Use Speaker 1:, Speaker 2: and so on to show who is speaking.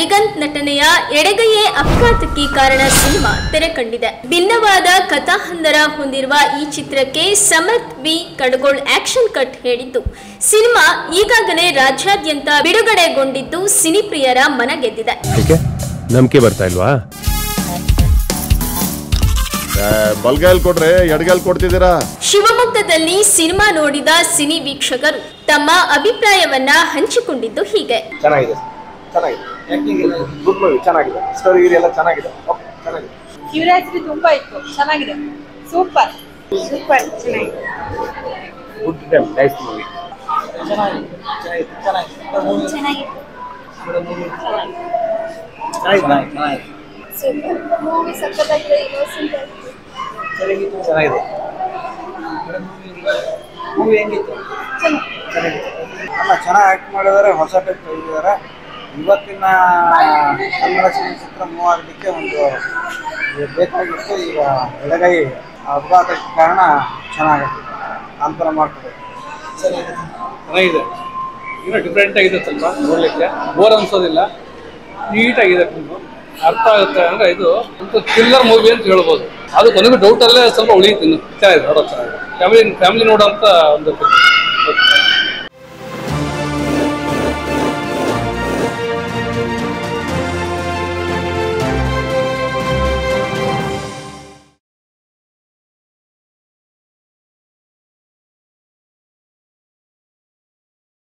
Speaker 1: ದಿಗಂತ್ ನಟನೆಯ ಎಡಗೈಯೇ ಅಪಘಾತಕ್ಕೆ ಕಾರಣ ಸಿನಿಮಾ ತೆರೆ ಕಂಡಿದೆ. ಭಿನ್ನವಾದ ಕಥಾಹಂದರ ಹೊಂದಿರುವ ಈ ಚಿತ್ರಕ್ಕೆ Samarth B Kadagol action cut ಹೇಳಿದ್ದು, ಸಿನಿಮಾ ಈಗಾಗಲೇ ರಾಜ್ಯಾದ್ಯಂತ ಬಿಡುಗಡೆಗೊಂಡಿದ್ದು ಸಿನಿಪ್ರಿಯರ ಮನ ಗೆದ್ದಿದೆ.
Speaker 2: ನಂಬಿಕೆ ಬರ್ತಾ ಇಲ್ವಾ?
Speaker 3: ಬಲ್ಗಾಲ್ ಕೊಟ್ರೆ ಎಡಗಾಲ್ ಕೊಡ್ತಿದ್ದೀರಾ?
Speaker 1: ಶಿವಮೊಗ್ಗದಲ್ಲಿ ಸಿನಿಮಾ ನೋಡಿದ ಸಿನಿ ವೀಕ್ಷಕರು ತಮ್ಮ ಅಭಿಪ್ರಾಯವನ್ನ ಹಂಚಿಕೊಂಡಿದ್ದು ಹೀಗೆ.
Speaker 4: ಚೆನ್ನಾಗಿದೆ, ಗುಡ್ ಮೂವಿ, ಚೆನ್ನಾಗಿದೆ, ಸ್ಟೋರಿ ಎಲ್ಲ ಚೆನ್ನಾಗಿದೆ, ಚೆನ್ನಾಗಿದೆ.
Speaker 5: ಕ್ಯೂರಿಯಾಸಿಟಿ ತುಂಬಾ ಇತ್ತು, ಚೆನ್ನಾಗಿದೆ, ಸೂಪರ್ ಚೆನ್ನಾಗಿದೆ.
Speaker 4: Good time, nice movie.
Speaker 5: Movie ಸಕ್ಕತ್ತಾಗಿದೆ,
Speaker 4: ಚೆನ್ನಾಗಿದೆ. ಮೂವಿ ಹೆಂಗಿತ್ತು? ಅಲ್ಲ, ಚೆನ್ನಾಗಿ ಆಕ್ಟ್ ಮಾಡಿದ್ದಾರೆ, ಹೊಸ ಟೈಪ್ ತೆಗೆದಿದ್ದಾರೆ. ಇವತ್ತಿನ ಕನ್ನಡ ಚಲನಚಿತ್ರ ಮೂವ್ ಆಗಲಿಕ್ಕೆ ಒಂದು ಬೇಕಾಗಿತ್ತು. ಈಗ ಎಡಗೈ ಅಪಘಾತಕ್ಕೆ ಕಾರಣ ಚೆನ್ನಾಗುತ್ತೆ, ಅಂತರ ಮಾಡ್ತಾರೆ.
Speaker 6: ಚೆನ್ನಾಗಿದೆ, ಇನ್ನೂ ಡಿಫ್ರೆಂಟ್ ಆಗಿದೆ, ಸ್ವಲ್ಪ ನೋಡಲಿಕ್ಕೆ ಬೋರ್ ಅನ್ಸೋದಿಲ್ಲ, ನೀಟಾಗಿದೆ, ಅರ್ಥ ಆಗುತ್ತೆ. ಅಂದರೆ ಇದು ಒಂದು ಥ್ರಿಲ್ಲರ್ ಮೂವಿ ಅಂತ ಹೇಳ್ಬೋದು. ಅದು ಕೊನೆಗೂ ಡೌಟಲ್ಲೇ ಸ್ವಲ್ಪ ಉಳಿಯುತ್ತೆ. ಇನ್ನು ಚೆನ್ನಾಗಿದೆ, ನೋಡೋದು ಚೆನ್ನಾಗಿದೆ, ಫ್ಯಾಮಿಲಿ ನೋಡೋಂಥ ಒಂದು